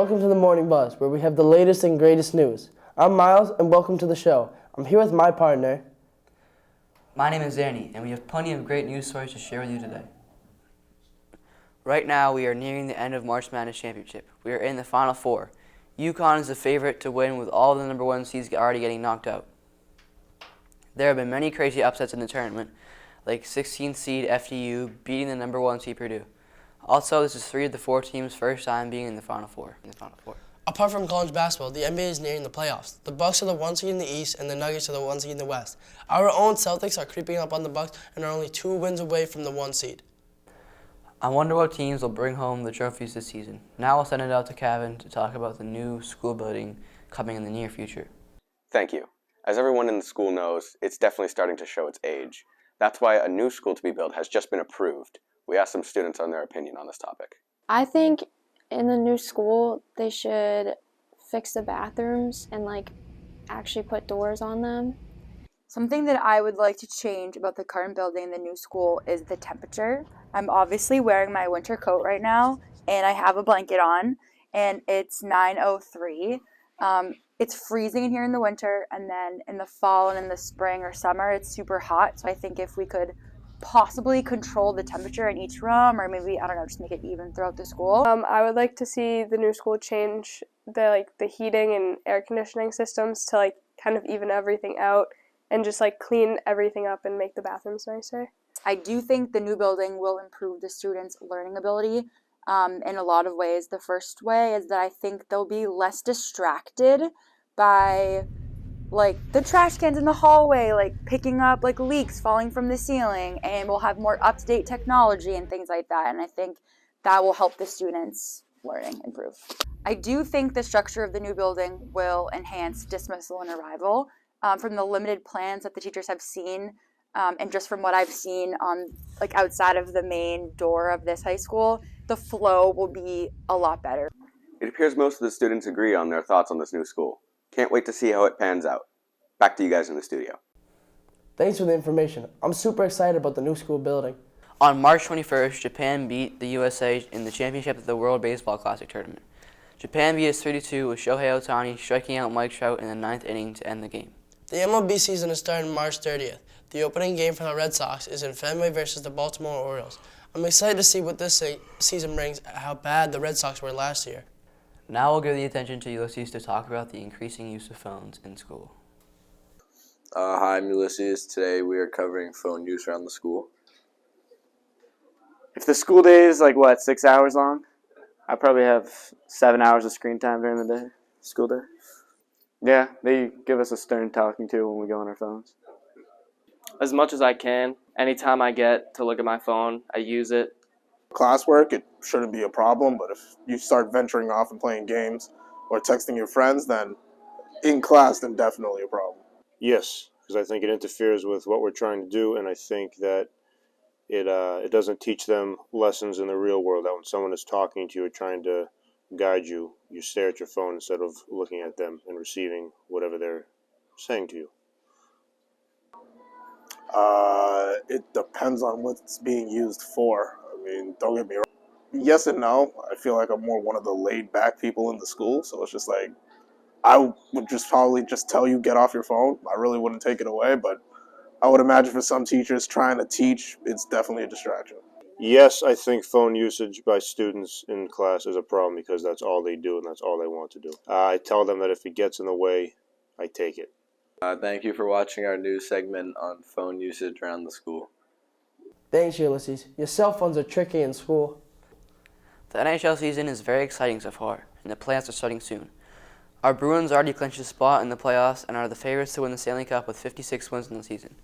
Welcome to the Morning Buzz, where we have the latest and greatest news. I'm Miles, and welcome to the show. I'm here with my partner. My name is Danny, and we have plenty of great news stories to share with you today. Right now, we are nearing the end of March Madness Championship. We are in the Final Four. UConn is the favorite to win, with all the number one seeds already getting knocked out. There have been many crazy upsets in the tournament, like 16th seed FDU beating the number one seed Purdue. Also, this is 3 of the 4 teams' first time being in the Final Four. Apart from college basketball, the NBA is nearing the playoffs. The Bucks are the 1 seed in the East, and the Nuggets are the 1 seed in the West. Our own Celtics are creeping up on the Bucks and are only 2 wins away from the 1 seed. I wonder what teams will bring home the trophies this season. Now I'll send it out to Kevin to talk about the new school building coming in the near future. Thank you. As everyone in the school knows, it's definitely starting to show its age. That's why a new school to be built has just been approved. We asked some students on their opinion on this topic. I think in the new school, they should fix the bathrooms and actually put doors on them. Something that I would like to change about the current building in the new school is the temperature. I'm obviously wearing my winter coat right now, and I have a blanket on, and it's 9:03. It's freezing in here in the winter, and then in the fall and in the spring or summer, it's super hot. So I think if we could possibly control the temperature in each room, or maybe, I don't know, just make it even throughout the school. I would like to see the new school change the heating and air conditioning systems to kind of even everything out and just clean everything up and make the bathrooms nicer. I do think the new building will improve the students' learning ability in a lot of ways. The first way is that I think they'll be less distracted by the trash cans in the hallway, picking up leaks falling from the ceiling, and we'll have more up-to-date technology and things like that. And I think that will help the students' learning improve. I do think the structure of the new building will enhance dismissal and arrival. From the limited plans that the teachers have seen, and just from what I've seen on outside of the main door of this high school, the flow will be a lot better. It appears most of the students agree on their thoughts on this new school. Can't wait to see how it pans out. Back to you guys in the studio. Thanks for the information. I'm super excited about the new school building. On March 21st, Japan beat the USA in the championship of the World Baseball Classic tournament. Japan beat us 3-2 with Shohei Ohtani striking out Mike Trout in the 9th inning to end the game. The MLB season is starting March 30th. The opening game for the Red Sox is in Fenway versus the Baltimore Orioles. I'm excited to see what this season brings, how bad the Red Sox were last year. Now we'll give the attention to Ulysses to talk about the increasing use of phones in school. Hi, I'm Ulysses. Today we are covering phone use around the school. If the school day is 6 hours long, I probably have 7 hours of screen time during the day, school day. Yeah, they give us a stern talking to when we go on our phones. As much as I can. Anytime I get to look at my phone, I use it. Classwork, it shouldn't be a problem, but if you start venturing off and playing games or texting your friends, then in class, then definitely a problem. Yes, because I think it interferes with what we're trying to do, and I think that it doesn't teach them lessons in the real world. That when someone is talking to you or trying to guide you, you stare at your phone instead of looking at them and receiving whatever they're saying to you. It depends on what it's being used for. I mean, don't get me wrong. Yes and no. I feel like I'm more one of the laid-back people in the school, so it's just I would probably tell you, get off your phone. I really wouldn't take it away, but I would imagine for some teachers trying to teach, it's definitely a distraction. Yes, I think phone usage by students in class is a problem because that's all they do and that's all they want to do. I tell them that if it gets in the way, I take it. Thank you for watching our news segment on phone usage around the school. Thanks, Ulysses. Your cell phones are tricky in school. The NHL season is very exciting so far, and the playoffs are starting soon. Our Bruins already clinched a spot in the playoffs and are the favorites to win the Stanley Cup with 56 wins in the season.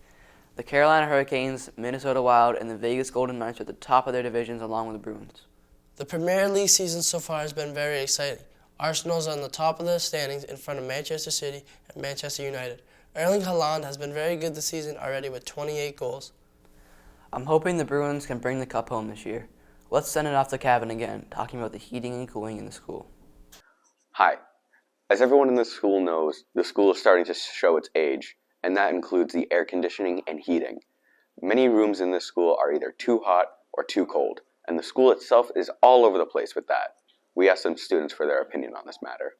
The Carolina Hurricanes, Minnesota Wild, and the Vegas Golden Knights are at the top of their divisions along with the Bruins. The Premier League season so far has been very exciting. Arsenal's on the top of the standings in front of Manchester City and Manchester United. Erling Haaland has been very good this season already with 28 goals. I'm hoping the Bruins can bring the cup home this year. Let's send it off to Kevin again, talking about the heating and cooling in the school. Hi. As everyone in the school knows, the school is starting to show its age, and that includes the air conditioning and heating. Many rooms in this school are either too hot or too cold, and the school itself is all over the place with that. We asked some students for their opinion on this matter.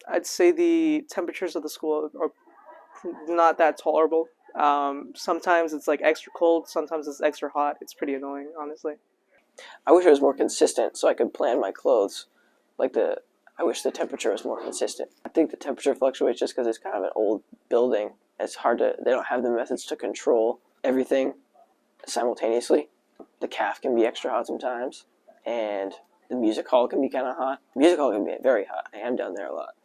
I'd say the temperatures of the school are not that tolerable. Sometimes it's like extra cold, sometimes it's extra hot. It's pretty annoying, honestly. I wish it was more consistent so I could plan my clothes. I wish the temperature was more consistent. I think the temperature fluctuates just because it's kind of an old building. It's hard they don't have the methods to control everything simultaneously. The caf can be extra hot sometimes, and the music hall can be kind of hot. Music hall can be very hot. I am down there a lot,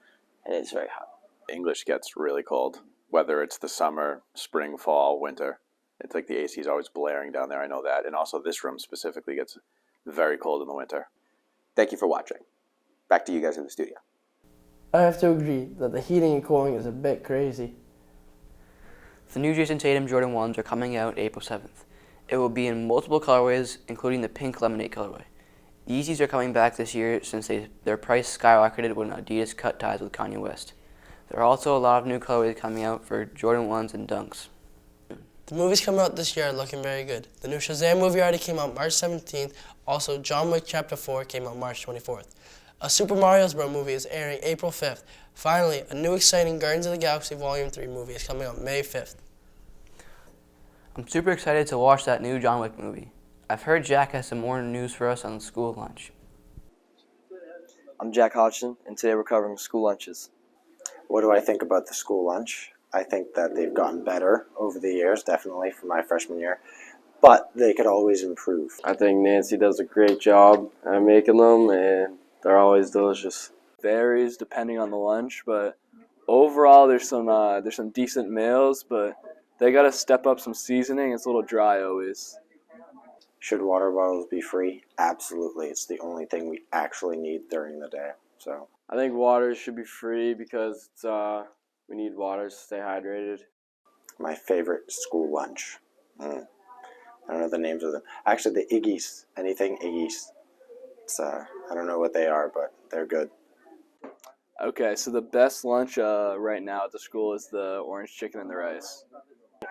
and it's very hot. English gets really cold, whether it's the summer, spring, fall, winter. It's like the AC is always blaring down there, I know that. And also this room specifically gets very cold in the winter. Thank you for watching. Back to you guys in the studio. I have to agree that the heating and cooling is a bit crazy. The new Jason Tatum Jordan 1s are coming out April 7th. It will be in multiple colorways, including the pink lemonade colorway. Yeezys are coming back this year since their price skyrocketed when Adidas cut ties with Kanye West. There are also a lot of new colorways coming out for Jordan 1s and Dunks. The movies coming out this year are looking very good. The new Shazam movie already came out March 17th. Also, John Wick Chapter 4 came out March 24th. A Super Mario Bros. Movie is airing April 5th. Finally, a new exciting Guardians of the Galaxy Volume 3 movie is coming out May 5th. I'm super excited to watch that new John Wick movie. I've heard Jack has some more news for us on school lunch. I'm Jack Hodgson, and today we're covering school lunches. What do I think about the school lunch? I think that they've gotten better over the years, definitely from my freshman year, but they could always improve. I think Nancy does a great job at making them, and they're always delicious. Varies depending on the lunch, but overall there's some decent meals, but they gotta step up some seasoning. It's a little dry always. Should water bottles be free? Absolutely. It's the only thing we actually need during the day. So I think water should be free because we need water to stay hydrated. My favorite school lunch. I don't know the names of them. Actually, the Iggy's. Anything Iggy's. I don't know what they are, but they're good. Okay, so the best lunch right now at the school is the orange chicken and the rice.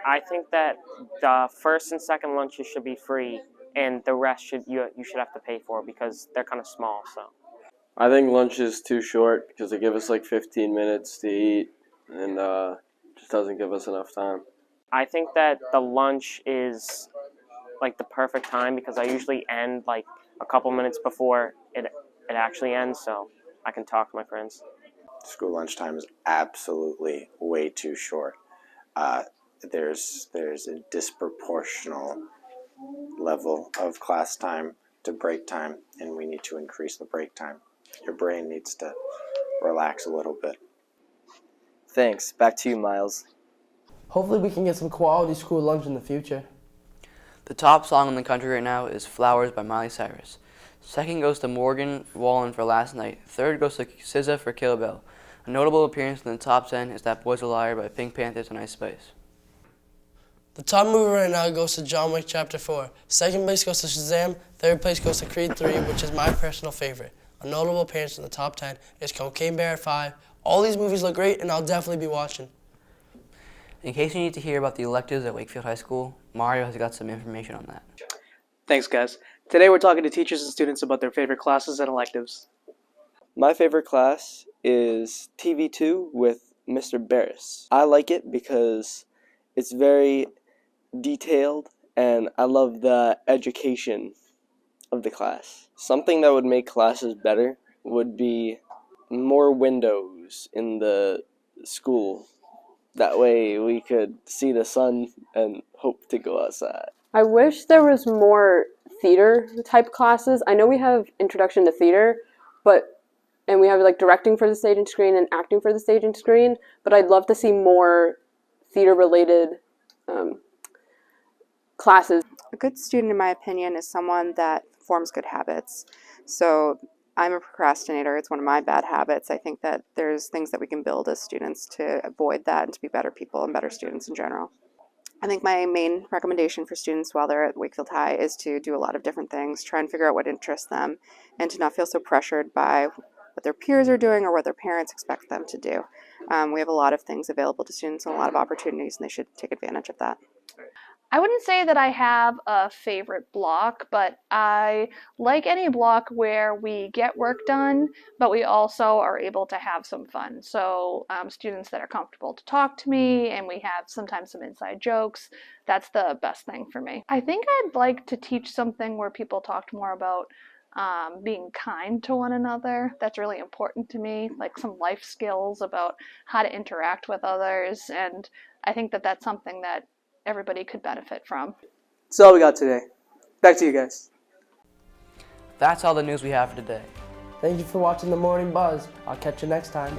I think that the first and second lunches should be free, and the rest you should have to pay for because they're kind of small. So I think lunch is too short because they give us like 15 minutes to eat, and just doesn't give us enough time. I think that the lunch is like the perfect time because I usually end like a couple minutes before it actually ends, so I can talk to my friends. School lunch time is absolutely way too short. There's a disproportional level of class time to break time, and we need to increase the break time. Your brain needs to relax a little bit. Thanks. Back to you, Miles. Hopefully we can get some quality school lunch in the future. The top song in the country right now is Flowers by Miley Cyrus. Second goes to Morgan Wallen for Last Night. Third goes to SZA for Kill a Bill. A notable appearance in the top 10 is That Boy's a Liar by Pink Panthers and Ice Spice. The top movie right now goes to John Wick Chapter 4. Second place goes to Shazam. Third place goes to Creed 3, which is my personal favorite. A notable appearance in the top 10 is Cocaine Bear at 5. All these movies look great, and I'll definitely be watching. In case you need to hear about the electives at Wakefield High School, Mario has got some information on that. Thanks, guys. Today we're talking to teachers and students about their favorite classes and electives. My favorite class is TV2 with Mr. Barris. I like it because it's very detailed, and I love the education of the class. Something that would make classes better would be more windows in the school. That way we could see the sun and hope to go outside. I wish there was more theater type classes. I know we have introduction to theater, and we have like directing for the stage and screen and acting for the stage and screen, but I'd love to see more theater related classes. A good student, in my opinion, is someone that forms good habits. So I'm a procrastinator. It's one of my bad habits. I think that there's things that we can build as students to avoid that and to be better people and better students in general. I think my main recommendation for students while they're at Wakefield High is to do a lot of different things, try and figure out what interests them, and to not feel so pressured by what their peers are doing or what their parents expect them to do. We have a lot of things available to students and a lot of opportunities, and they should take advantage of that. I wouldn't say that I have a favorite block, but I like any block where we get work done, but we also are able to have some fun. So students that are comfortable to talk to me, and we have sometimes some inside jokes. That's the best thing for me. I think I'd like to teach something where people talked more about being kind to one another. That's really important to me, like some life skills about how to interact with others, and I think that that's something that everybody could benefit from. That's all we got today. Back to you guys. That's all the news we have for today. Thank you for watching The Morning Buzz. I'll catch you next time.